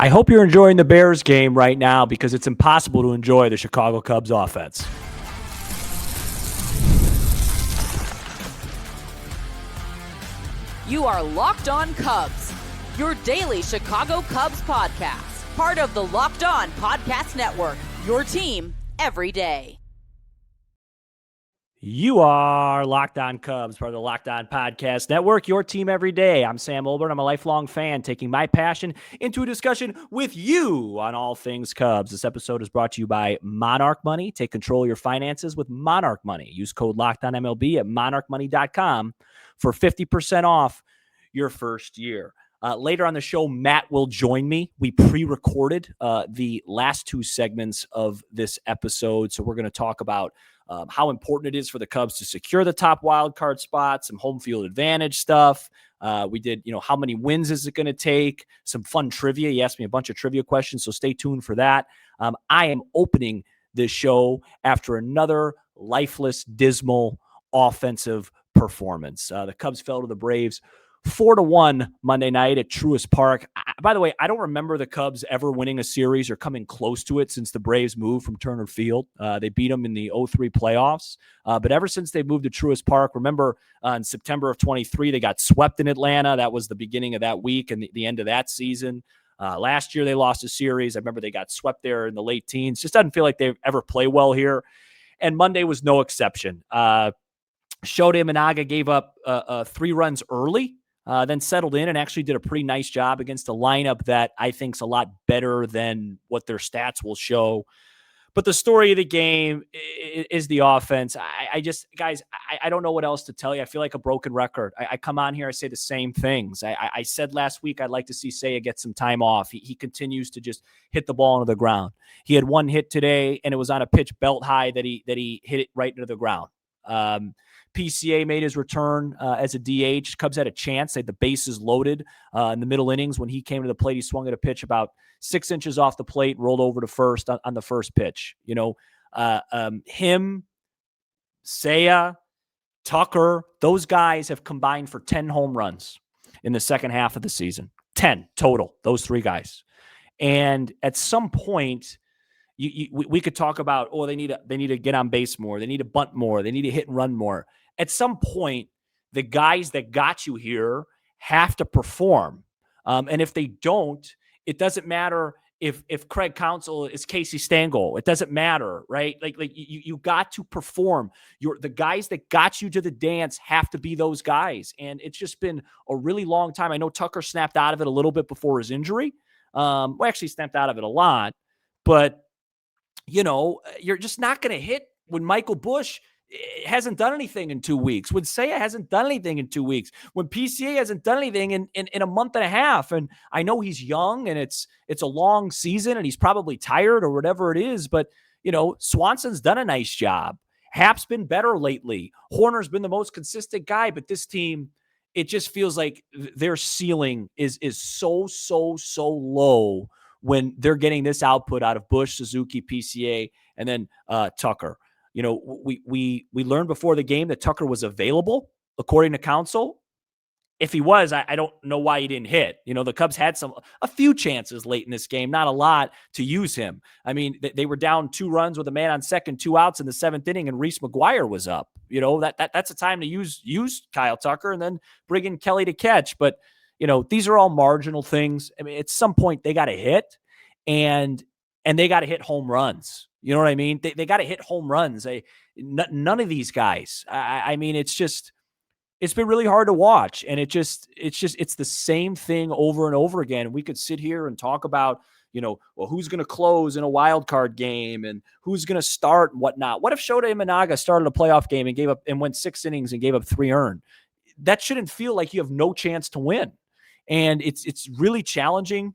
I hope you're enjoying the Bears game right now because it's impossible to enjoy the Chicago Cubs offense. You are Locked On Cubs, your daily Chicago Cubs podcast, part of the Locked On Podcast Network, your team every day. You are Locked On Cubs, part of the Locked On Podcast Network, your team every day. I'm Sam Olbert. I'm a lifelong fan, taking my passion into a discussion with you on all things Cubs. This episode is brought to you by Monarch Money. Take control of your finances with Monarch Money. Use code LOCKEDONMLB at monarchmoney.com for 50% off your first year. Later on the show, Matt will join me. We pre-recorded the last two segments of this episode, so we're going to talk about how important it is for the Cubs to secure the top wildcard spot, some home field advantage stuff. We did, how many wins is it going to take? Some fun trivia. He asked me a bunch of trivia questions, so stay tuned for that. I am opening this show after another lifeless, dismal offensive performance. The Cubs fell to the Braves 4-1 Monday night at Truist Park. By the way, I don't remember the Cubs ever winning a series or coming close to it since the Braves moved from Turner Field. They beat them in the 2003 playoffs. But ever since they moved to Truist Park, remember in September of 23, they got swept in Atlanta. That was the beginning of that week and the end of that season. Last year, they lost a series. I remember they got swept there in the late teens. Just doesn't feel like they ever play well here. And Monday was no exception. Shohei Managa gave up 3 runs early. Then settled in and actually did a pretty nice job against a lineup that I think is a lot better than what their stats will show. But the story of the game is the offense. I don't know what else to tell you. I feel like a broken record. I come on here, I say the same things. I said last week I'd like to see Seiya get some time off. He continues to just hit the ball into the ground. He had one hit today, and it was on a pitch belt high that he hit it right into the ground. PCA made his return as a DH. Cubs had a chance. They had the bases loaded in the middle innings. When he came to the plate, he swung at a pitch about 6 inches off the plate, rolled over to first on the first pitch. Him, Seiya, Tucker, those guys have combined for 10 home runs in the second half of the season. 10 total, those 3 guys. And at some point, we could talk about, they need to get on base more. They need to bunt more. They need to hit and run more. At some point, the guys that got you here have to perform. And if they don't, it doesn't matter if Craig Counsell is Casey Stengel. It doesn't matter, right? Like you got to perform. The guys that got you to the dance have to be those guys. And it's just been a really long time. I know Tucker snapped out of it a little bit before his injury. Actually snapped out of it a lot. But you're just not going to hit when Michael Busch hasn't done anything in 2 weeks, when Seiya hasn't done anything in 2 weeks, when PCA hasn't done anything in a month and a half. And I know he's young and it's a long season and he's probably tired or whatever it is, but Swanson's done a nice job. Hap's been better lately. Horner's been the most consistent guy, but this team, it just feels like their ceiling is so low when they're getting this output out of Busch, Suzuki, PCA, and then Tucker. We learned before the game that Tucker was available, according to Counsell. If he was, I don't know why he didn't hit. The Cubs had a few chances late in this game, not a lot, to use him. I mean, they were down 2 runs with a man on second, 2 outs in the 7th inning, and Reese McGuire was up. That's a time to use Kyle Tucker and then bring in Kelly to catch. But these are all marginal things. I mean, at some point they got to hit, and they got to hit home runs. You know what I mean? They got to hit home runs. None of these guys. I mean, it's been really hard to watch, and it's the same thing over and over again. We could sit here and talk about, who's going to close in a wild card game and who's going to start and whatnot. What if Shohei Managa started a playoff game and went 6 innings and gave up 3 earned? That shouldn't feel like you have no chance to win. And it's really challenging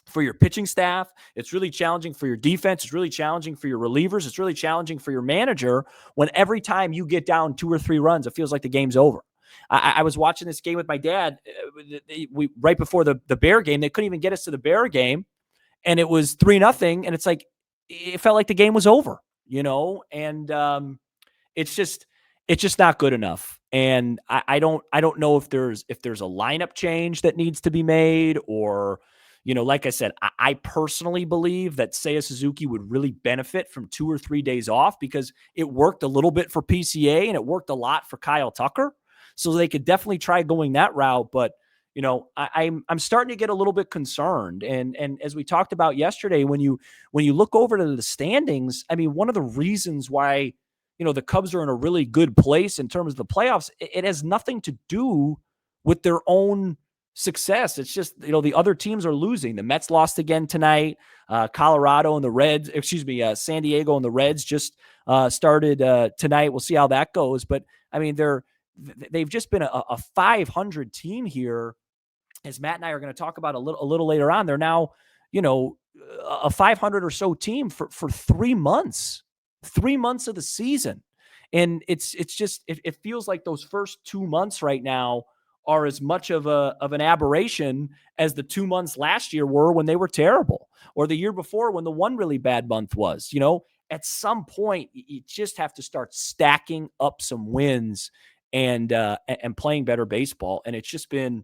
for your pitching staff. It's really challenging for your defense. It's really challenging for your relievers. It's really challenging for your manager when every time you get down 2 or 3 runs, it feels like the game's over. I was watching this game with my dad right before the Bear game. They couldn't even get us to the Bear game, and it was 3-0. And it's like, it felt like the game was over, and it's just not good enough. And I don't know if there's a lineup change that needs to be made, or like I said, I personally believe that Seiya Suzuki would really benefit from 2 or 3 days off because it worked a little bit for PCA and it worked a lot for Kyle Tucker. So they could definitely try going that route. But, I'm starting to get a little bit concerned. And as we talked about yesterday, when you look over to the standings, I mean, one of the reasons why, the Cubs are in a really good place in terms of the playoffs, it has nothing to do with their own success. It's just, the other teams are losing. The Mets lost again tonight. Colorado and the Reds, San Diego and the Reds just started tonight. We'll see how that goes. But I mean, they've just been a 500 team here. As Matt and I are going to talk about a little later on, they're now, a 500 or so team for 3 months, 3 months of the season. And it's just, it feels like those first 2 months right now are as much of an aberration as the 2 months last year were when they were terrible, or the year before when the one really bad month was. At some point you just have to start stacking up some wins and playing better baseball. And it's just been,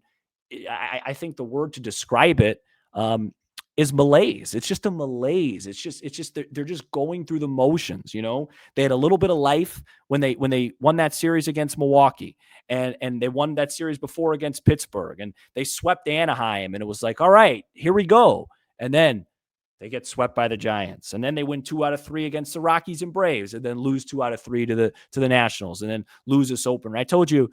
I think the word to describe it is malaise. It's just a malaise. It's just they're just going through the motions. They had a little bit of life when they won that series against Milwaukee, and they won that series before against Pittsburgh, and they swept Anaheim, and it was like, all right, here we go. And then they get swept by the Giants, and then they win 2 out of 3 against the Rockies and Braves, and then lose 2 out of 3 to the Nationals, and then lose this opener. I told you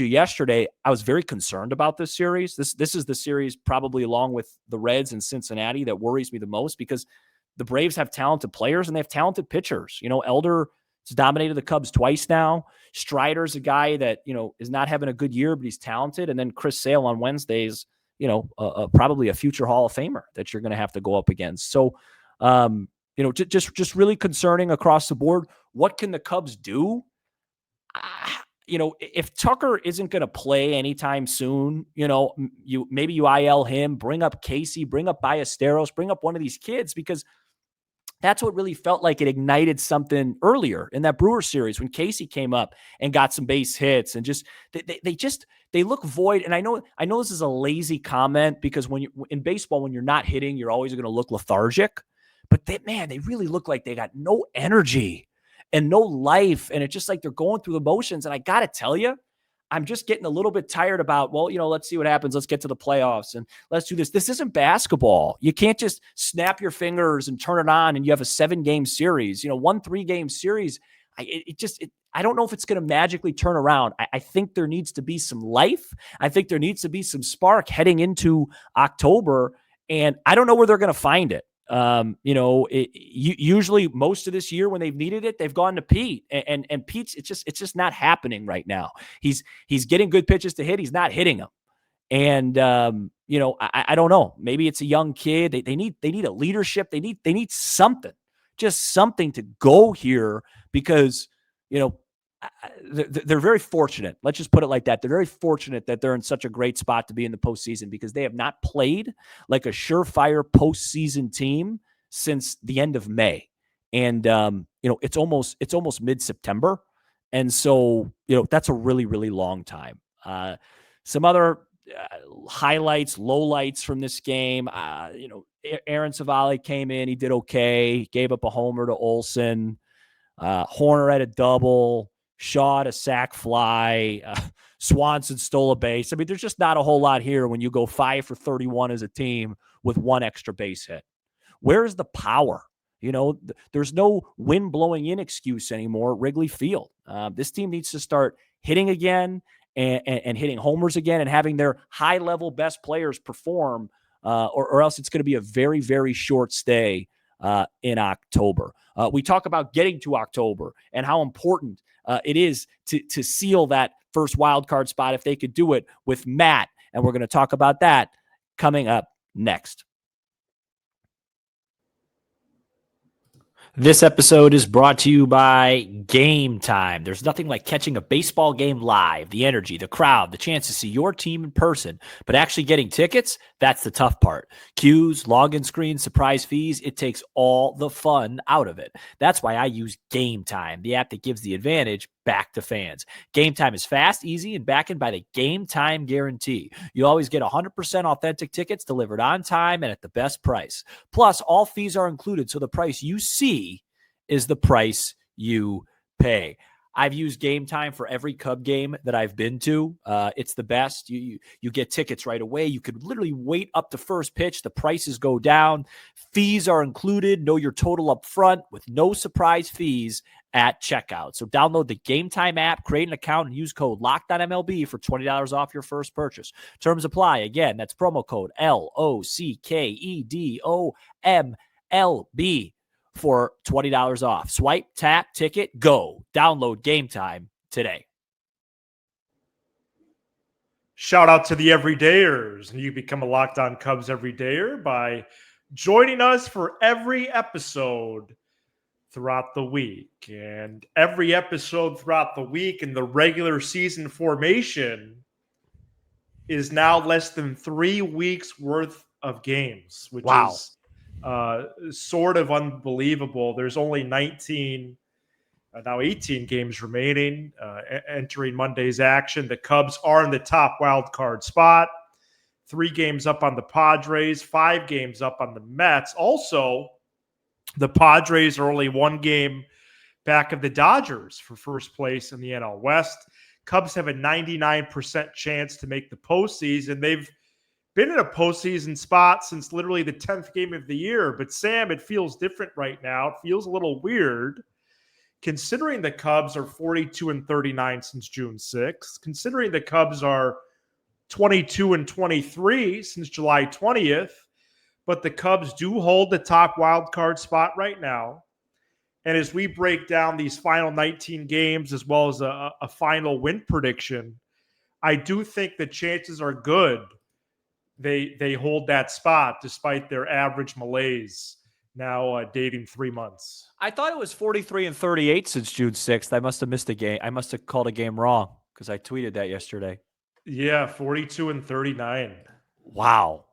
yesterday I was very concerned about this series. This is the series, probably along with the Reds and Cincinnati, that worries me the most, because the Braves have talented players and they have talented pitchers. Elder has dominated the Cubs twice now. Strider's a guy that is not having a good year, but he's talented. And then Chris Sale on Wednesdays, probably a future Hall of Famer that you're going to have to go up against. So, just really concerning across the board. What can the Cubs do? If Tucker isn't going to play anytime soon, maybe you IL him, bring up Casey, bring up Ballesteros, bring up one of these kids, because that's what really felt like it ignited something earlier in that Brewers series when Casey came up and got some base hits, and just they look void. And I know this is a lazy comment, because when you in baseball, when you're not hitting, you're always going to look lethargic. But they really look like they got no energy and no life, and it's just like they're going through the motions. And I got to tell you, I'm just getting a little bit tired about, let's see what happens. Let's get to the playoffs and let's do this. This isn't basketball. You can't just snap your fingers and turn it on and you have a 7-game series. 1 3-game series. I don't know if it's going to magically turn around. I think there needs to be some life. I think there needs to be some spark heading into October, and I don't know where they're going to find it. Usually most of this year when they've needed it, they've gone to Pete, and Pete's, it's just not happening right now. He's getting good pitches to hit. He's not hitting them. And, I don't know, maybe it's a young kid. They need a leadership. They need something, just something to go here, because, they're very fortunate. Let's just put it like that. They're very fortunate that they're in such a great spot to be in the postseason, because they have not played like a surefire postseason team since the end of May. And, it's almost mid-September. And so, that's a really, really long time. Some other highlights, lowlights from this game. Aaron Savali came in. He did okay. Gave up a homer to Olsen. Horner had a double. Shaw had a sac fly. Swanson stole a base. I mean, there's just not a whole lot here when you go 5 for 31 as a team with 1 extra base hit. Where is the power? There's no wind blowing in excuse anymore at Wrigley Field. This team needs to start hitting again and hitting homers again, and having their high-level best players perform, or else it's going to be a very, very short stay in October. We talk about getting to October and how important it is to seal that first wild card spot if they could do it with Matt. And we're going to talk about that coming up next. This episode is brought to you by Game Time. There's nothing like catching a baseball game live. The energy, the crowd, the chance to see your team in person. But actually getting tickets, that's the tough part. Queues, login screens, surprise fees, it takes all the fun out of it. That's why I use Game Time, the app that gives the advantage back to fans. Game Time is fast, easy, and backed by the Game Time guarantee. You always get 100% authentic tickets delivered on time and at the best price. Plus, all fees are included, so the price you see is the price you pay. I've used Game Time for every Cub game that I've been to. It's the best. You get tickets right away. You could literally wait up to first pitch. The prices go down. Fees are included. Know your total up front with no surprise fees at checkout. So download the Game Time app, create an account, and use code LOCKEDONMLB for $20 off your first purchase. Terms apply. Again, that's promo code LOCKEDOMLB. for $20 off. Swipe, tap, ticket, go. Download Game Time today. Shout out to the everydayers. And you become a Locked On Cubs everydayer by joining us for every episode throughout the week. And every episode throughout the week in the regular season formation is now less than 3 weeks worth of games, which is sort of unbelievable. There's only 18 games remaining entering Monday's action. The Cubs are in the top wild card spot, 3 games up on the Padres, 5 games up on the Mets. Also, the Padres are only 1 game back of the Dodgers for first place in the NL West. Cubs have a 99% chance to make the postseason. They've been in a postseason spot since literally the 10th game of the year. But, Sam, it feels different right now. It feels a little weird considering the Cubs are 42-39 since June 6th, considering the Cubs are 22-23 since July 20th. But the Cubs do hold the top wild card spot right now. And as we break down these final 19 games as well as a final win prediction, I do think the chances are good they hold that spot despite their average malaise now dating 3 months. I thought it was 43-38 since June 6th. I must have missed a game. I must have called a game wrong because I tweeted that yesterday. Yeah, 42-39. Wow.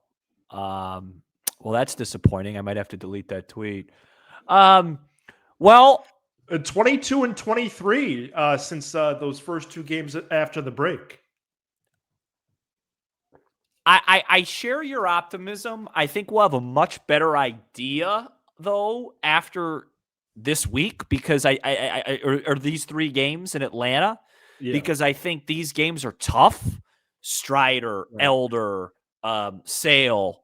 Well, that's disappointing. I might have to delete that tweet. Well, 22-23 since those first 2 games after the break. I share your optimism. I think we'll have a much better idea, though, after this week because or these 3 games in Atlanta, because I think these games are tough. Strider, right. Elder, Sale,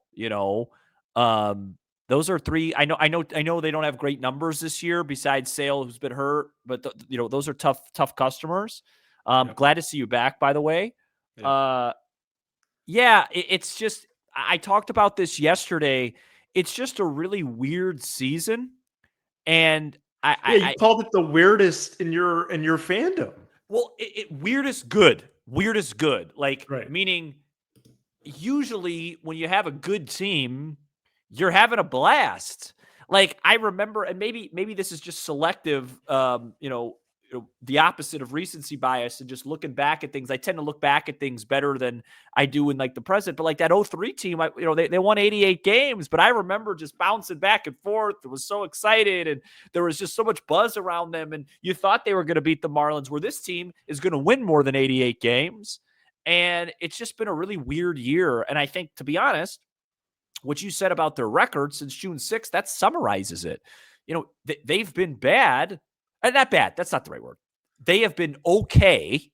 those are 3. I know they don't have great numbers this year besides Sale, who's been hurt, but those are tough customers. Glad to see you back, by the way. Yeah. It's just, I talked about this yesterday. It's just a really weird season. And you called it the weirdest in your fandom. Well, weirdest good. Like, right. Meaning usually when you have a good team, you're having a blast. Like I remember, and maybe this is just selective, the opposite of recency bias and just looking back at things. I tend to look back at things better than I do in like the present. But like that 03 team, they won 88 games, but I remember just bouncing back and forth. It was so excited and there was just so much buzz around them. And you thought they were going to beat the Marlins, where this team is going to win more than 88 games. And it's just been a really weird year. And I think, to be honest, what you said about their record since June 6th, that summarizes it. They've been bad. Not bad. That's not the right word. They have been okay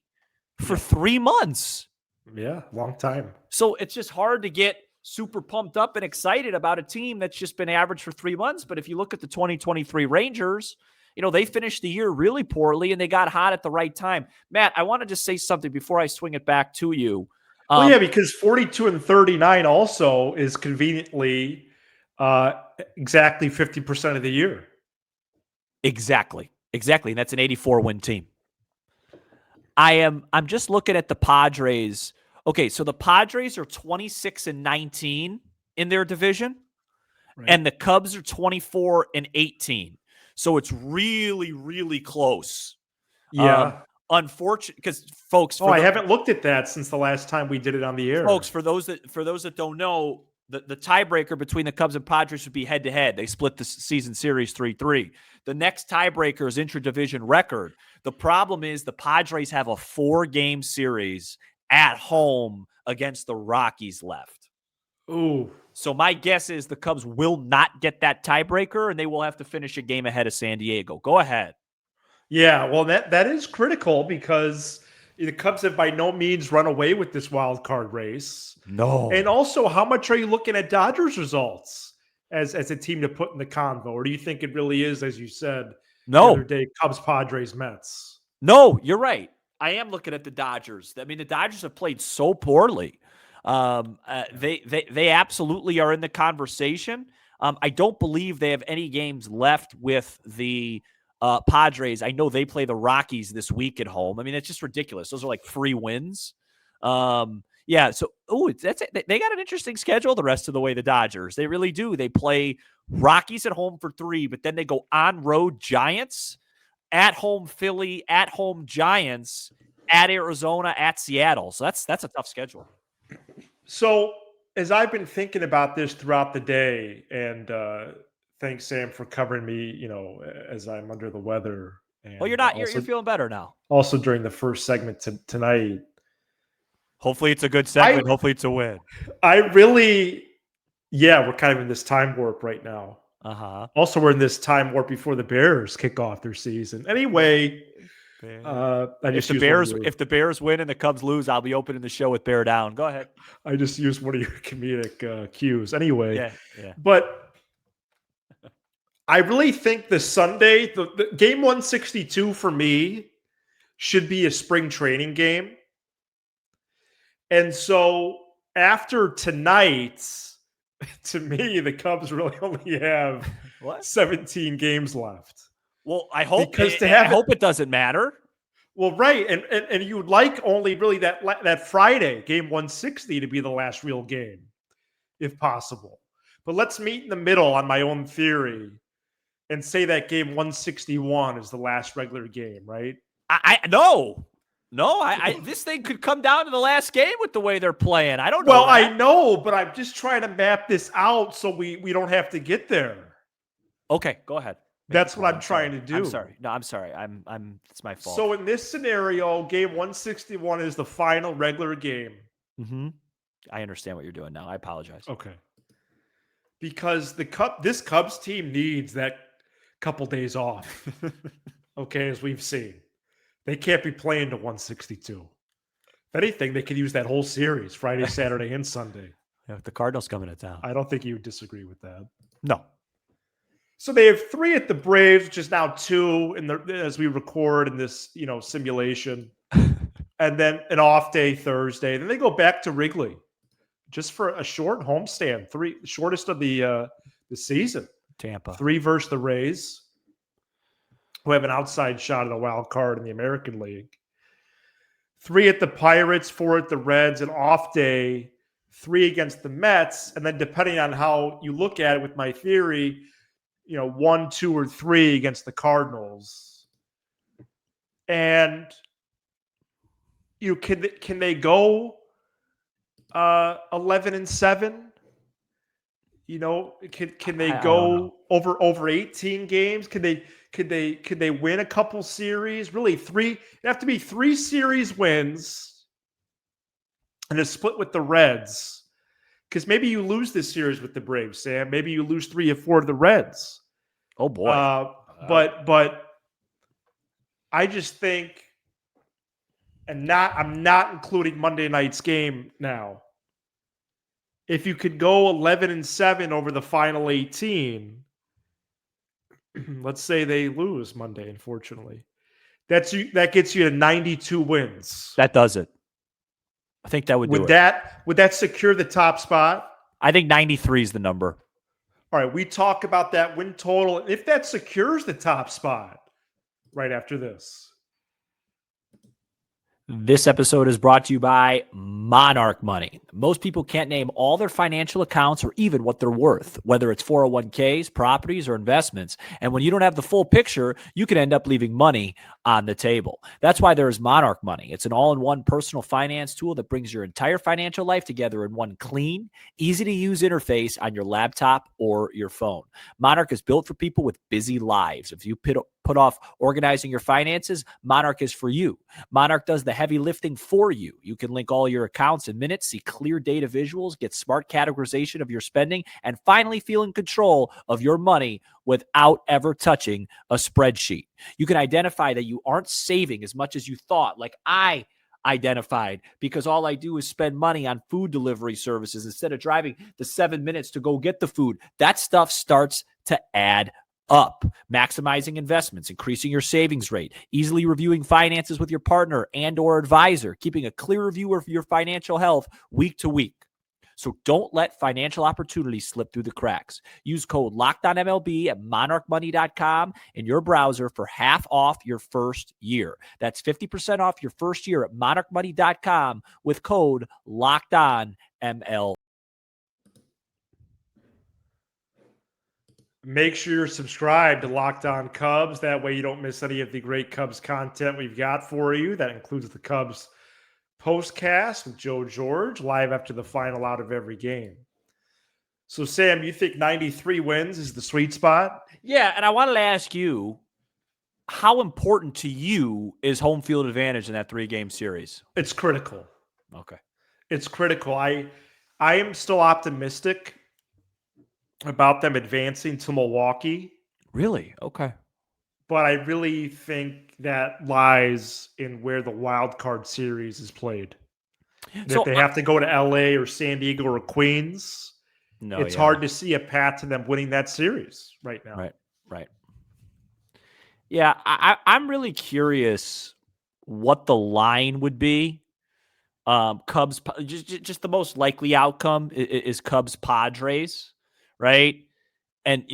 for 3 months. Yeah, long time. So it's just hard to get super pumped up and excited about a team that's just been average for 3 months. But if you look at the 2023 Rangers, they finished the year really poorly and they got hot at the right time. Matt, I want to just say something before I swing it back to you. Because 42-39 also is conveniently exactly 50% of the year. Exactly. And that's an 84-win team. I'm just looking at the Padres. Okay, so the Padres are 26-19 in their division, right. And the Cubs are 24-18. So it's really, really close. Yeah. Unfortunate, because folks. I haven't looked at that since the last time we did it on the air. Folks, for those that don't know, The tiebreaker between the Cubs and Padres would be head-to-head. They split the season series 3-3. The next tiebreaker is intra-division record. The problem is the Padres have a 4-game series at home against the Rockies left. Ooh. So my guess is the Cubs will not get that tiebreaker, and they will have to finish a game ahead of San Diego. Go ahead. Yeah, well, that is critical because the Cubs have by no means run away with this wild card race. No. And also, how much are you looking at Dodgers results as a team to put in the convo? Or do you think it really is, as you said the other day, Cubs, Padres, Mets? No, you're right. I am looking at the Dodgers. I mean, the Dodgers have played so poorly. They absolutely are in the conversation. I don't believe they have any games left with the Padres. I know they play the Rockies this week at home. I mean, it's just ridiculous. Those are like free wins. Yeah. So, they got an interesting schedule the rest of the way, the Dodgers. They really do. They play Rockies at home for 3, but then they go on road Giants, at home Philly, at home Giants, at Arizona, at Seattle. So that's a tough schedule. So as I've been thinking about this throughout the day, and thanks, Sam, for covering me, as I'm under the weather. And well, you're not. You're feeling better now. Also during the first segment tonight. Hopefully it's a good segment. Hopefully it's a win. We're kind of in this time warp right now. Uh-huh. Also, we're in this time warp before the Bears kick off their season. Anyway, if the Bears win and the Cubs lose, I'll be opening the show with Bear Down. Go ahead. I just used one of your comedic cues. Anyway, yeah. But I really think the Sunday, the game 162 for me should be a spring training game. And so after tonight, to me, the Cubs really only have 17 games left. Well, I hope it doesn't matter. Well, right, and you would like only really that Friday game 160 to be the last real game, if possible. But let's meet in the middle on my own theory, and say that game 161 is the last regular game, right? No, this thing could come down to the last game with the way they're playing. I don't know. Well, I know, but I'm just trying to map this out so we don't have to get there. Okay, go ahead. That's what I'm trying to do. I'm sorry. No, I'm sorry. It's my fault. So in this scenario, game 161 is the final regular game. Mm-hmm. I understand what you're doing now. I apologize. Okay. Because this Cubs team needs that couple days off. Okay, as we've seen. They can't be playing to 162. If anything, they could use that whole series, Friday, Saturday, and Sunday. Yeah, the Cardinals coming to town. I don't think you would disagree with that. No. So they have 3 at the Braves, which is now 2 as we record in this, simulation. And then an off day Thursday. Then they go back to Wrigley just for a short homestand, 3 shortest of the season. Tampa. 3 versus the Rays, who have an outside shot at a wild card in the American League. 3 at the Pirates, 4 at the Reds, an off day, 3 against the Mets, and then depending on how you look at it with my theory, 1, 2, or 3 against the Cardinals. And can they go 11-7? Can they go over 18 games? Could they win a couple series? Really, 3. It have to be 3 series wins and a split with the Reds. Because maybe you lose this series with the Braves, Sam. Maybe you lose 3 or 4 to the Reds. Oh boy! But I just think, I'm not including Monday night's game now. If you could go 11-7 over the final 18, let's say they lose Monday, unfortunately, that gets you to 92 wins. That does it. I think that would do it. Would that secure the top spot? I think 93 is the number. All right, we talk about that win total. If that secures the top spot right after this. This episode is brought to you by Monarch Money. Most people can't name all their financial accounts or even what they're worth, whether it's 401ks, properties, or investments. And when you don't have the full picture, you can end up leaving money on the table. That's why there is Monarch Money. It's an all-in-one personal finance tool that brings your entire financial life together in one clean, easy-to-use interface on your laptop or your phone. Monarch is built for people with busy lives. If you put off organizing your finances, Monarch is for you. Monarch does the heavy lifting for you. You can link all your accounts in minutes, see clear data visuals, get smart categorization of your spending, and finally feel in control of your money without ever touching a spreadsheet. You can identify that you aren't saving as much as you thought, like I identified, because all I do is spend money on food delivery services instead of driving the 7 minutes to go get the food. That stuff starts to add up. Maximizing investments, increasing your savings rate, easily reviewing finances with your partner and or advisor, keeping a clear review of your financial health week to week. So don't let financial opportunities slip through the cracks. Use code LOCKEDONMLB at monarchmoney.com in your browser for half off your first year. That's 50% off your first year at monarchmoney.com with code LOCKEDONMLB. Make sure you're subscribed to Locked On Cubs. That way you don't miss any of the great Cubs content we've got for you. That includes the Cubs postcast with Joe George, live after the final out of every game. So, Sam, you think 93 wins is the sweet spot? Yeah, and I wanted to ask you, how important to you is home field advantage in that 3-game series? It's critical. Okay. It's critical. I am still optimistic about them advancing to Milwaukee. Really? Okay. But I really think that lies in where the wild card series is played. So if they have to go to LA or San Diego or Queens, it's hard to see a path to them winning that series right now. Right. Yeah, I'm really curious what the line would be. Cubs, just the most likely outcome is Cubs Padres, right? And,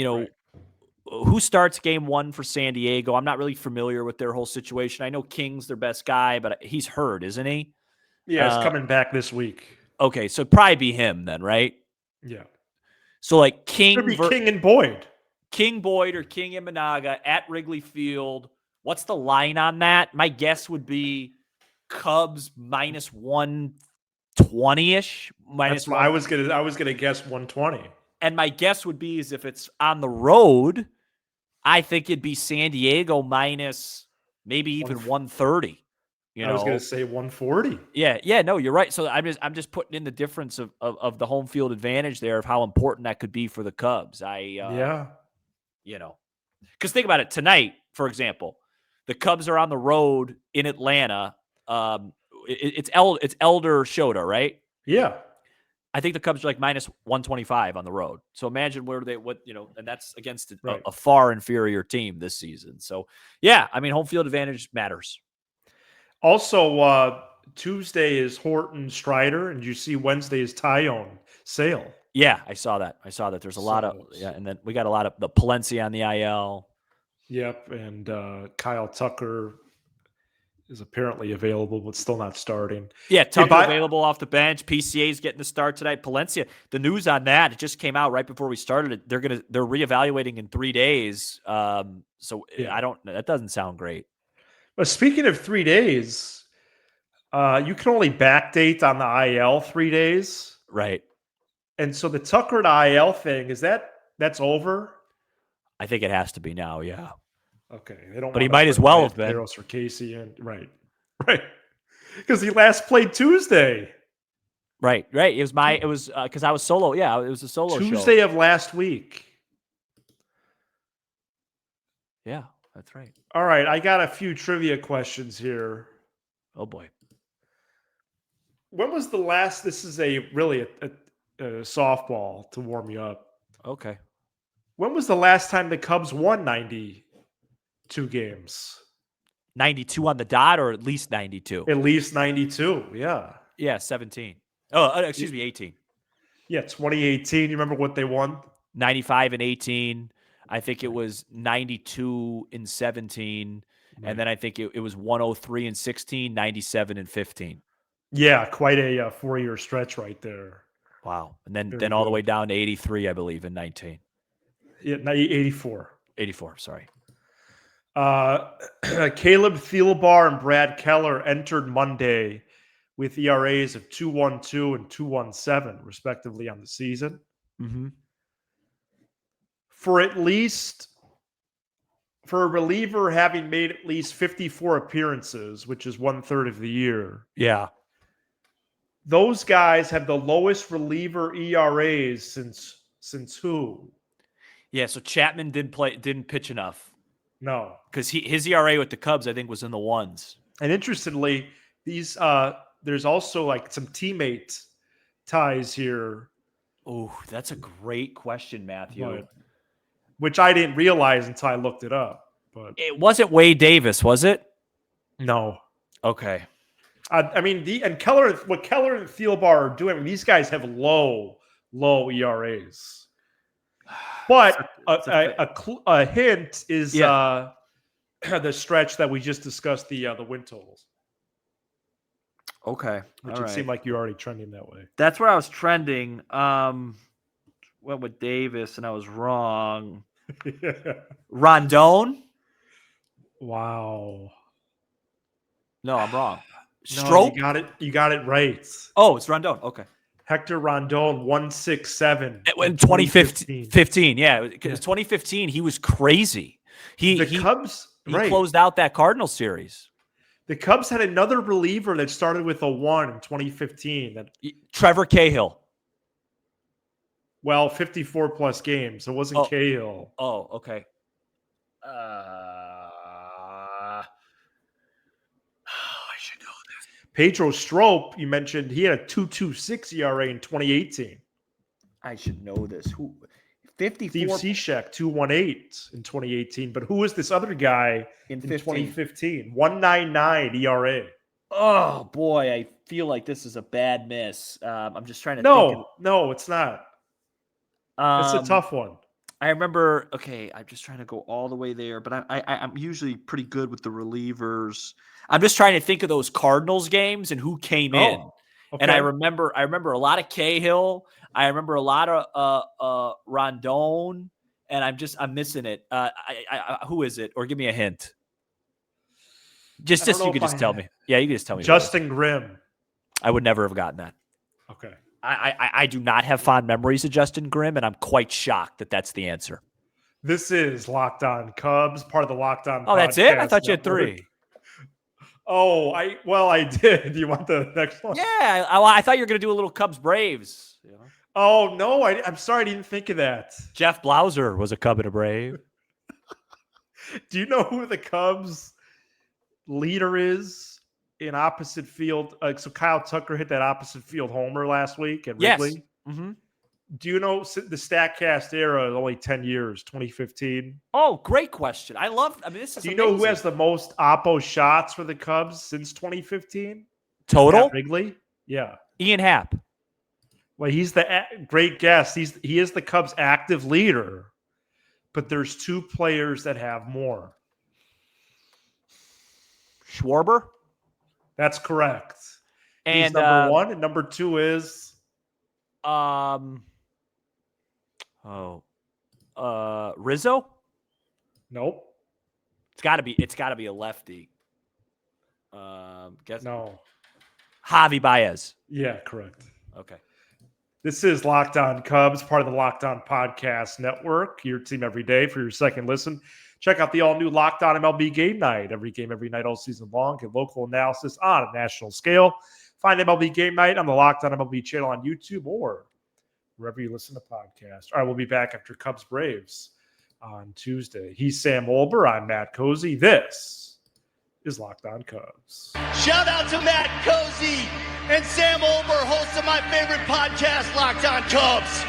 who starts game 1 for San Diego? I'm not really familiar with their whole situation. I know King's their best guy, but he's hurt, isn't he? Yeah, he's coming back this week. Okay, so it'd probably be him then, right? Yeah. So like King and Boyd. King Boyd or King Imanaga at Wrigley Field. What's the line on that? My guess would be Cubs minus 120-ish. I was gonna guess 120. And my guess would be is if it's on the road, I think it'd be San Diego minus maybe even 130. I was gonna say 140. Yeah, no, you're right. So I'm just putting in the difference of the home field advantage there of how important that could be for the Cubs. Because think about it tonight, for example, the Cubs are on the road in Atlanta. It's Elder Shota, right? Yeah. I think the Cubs are like minus 125 on the road. So imagine and that's against a far inferior team this season. So yeah, I mean, home field advantage matters. Also, Tuesday is Horton Strider, and you see Wednesday is Tyone Sale. Yeah, I saw that. There's a lot of and then we got a lot of the Palencia on the IL. Yep, and Kyle Tucker is apparently available, but still not starting. Yeah, Tucker available off the bench. PCA's getting the start tonight. Palencia, the news on that, it just came out right before we started. They're reevaluating in 3 days. That doesn't sound great. But speaking of 3 days, you can only backdate on the IL 3 days. Right. And so the Tucker to IL thing, that's over? I think it has to be now, yeah. Okay. But he might as well have been. Or Casey and right. Because he last played Tuesday. Right. It was because I was solo. Yeah, it was a solo Tuesday show. of last week. Yeah, that's right. All right, I got a few trivia questions here. Oh boy. When was the last? This is really a softball to warm you up. Okay. When was the last time the Cubs won 92 games? 92 on the dot, or at least 92? At least 92, yeah. Yeah, 17. Oh, excuse me, 18. Yeah, 2018. You remember what they won? 95 and 18. I think it was 92 and 17. And then I think it was 103 and 16, 97 and 15. Yeah, quite a 4-year stretch right there. Wow. And then Very all the good. way down to 83, I believe, in 19. Yeah, 84. 84, sorry. Caleb Thielbar and Brad Keller entered Monday with ERAs of 2.12 and 2.17, respectively, on the season. Mm-hmm. For a reliever having made at least 54 appearances, which is 1/3 of the year, Yeah. those guys have the lowest reliever ERAs since who? Yeah, so Chapman didn't pitch enough. No. Because his ERA with the Cubs, I think, was in the ones. And interestingly, these there's also like some teammate ties here. Oh, that's a great question, Matthew. Which I didn't realize until I looked it up. But It wasn't Wade Davis, was it? no. Okay. I mean, Keller and Thielbar are doing, I mean, these guys have low ERAs. But a hint is the stretch that we just discussed, the win totals. Okay. Which it seemed like you're already trending that way. That's where I was trending. Went with Davis, and I was wrong. Rondon? Wow. No, I'm wrong. No, Stroke? you got it right. Oh, it's Rondon. Okay. Hector Rondon, 167. In 2015. Yeah. Because 2015, he was crazy. He Cubs closed out that Cardinal series. The Cubs had another reliever that started with a 1 in 2015. Trevor Cahill. Well, 54 plus games. It wasn't Cahill. Oh, okay. I should know this. Pedro Strop, you mentioned, he had a 2.26 ERA in 2018. I should know this. Who? 54. Steve Cishek, 2.18 in 2018. But who was this other guy in 2015? 1.99 ERA. Oh, boy. I feel like this is a bad miss. I'm just trying to think. No, it's not. It's a tough one. I remember, okay, I'm just trying to go all the way there, but I'm usually pretty good with the relievers. I'm just trying to think of those Cardinals games and who came in. Okay. And I remember a lot of Cahill. I remember a lot of Rondon, and I'm missing it. Who is it? Or give me a hint. You could just tell me. Yeah, you can just tell me. Justin Grimm. I would never have gotten that. Okay. I do not have fond memories of Justin Grimm, and I'm quite shocked that that's the answer. This is Locked On Cubs, part of the Locked On. Oh, that's it? I thought you had 3. Oh, I did. Do you want the next one? Yeah, I thought you were going to do a little Cubs Braves. You know? Oh, no, I'm sorry. I didn't think of that. Jeff Blauser was a Cub and a Brave. Do you know who the Cubs leader is in opposite field? So Kyle Tucker hit that opposite field homer last week at Wrigley. Yes. Mm-hmm. Do you know the StatCast era is only 10 years, 2015? Oh, great question. This is Do you know who has the most Oppo shots for the Cubs since 2015? Total? At Wrigley? Yeah. Ian Happ. Well, he's the great guess. He is the Cubs' active leader, but there's 2 players that have more. Schwarber? That's correct. And he's number 1, and number 2 is Rizzo? Nope. It's gotta be a lefty. No. Javi Baez. Yeah, correct. Okay. This is Locked On Cubs, part of the Locked On Podcast Network, your team every day. For your second listen, check out the all-new Locked On MLB Game Night. Every game, every night, all season long. Get local analysis on a national scale. Find MLB Game Night on the Locked On MLB channel on YouTube or wherever you listen to podcasts. All right, we'll be back after Cubs Braves on Tuesday. He's Sam Olber. I'm Matt Cozy. This is Locked On Cubs. Shout out to Matt Cozy and Sam Olber, hosts of my favorite podcast, Locked On Cubs.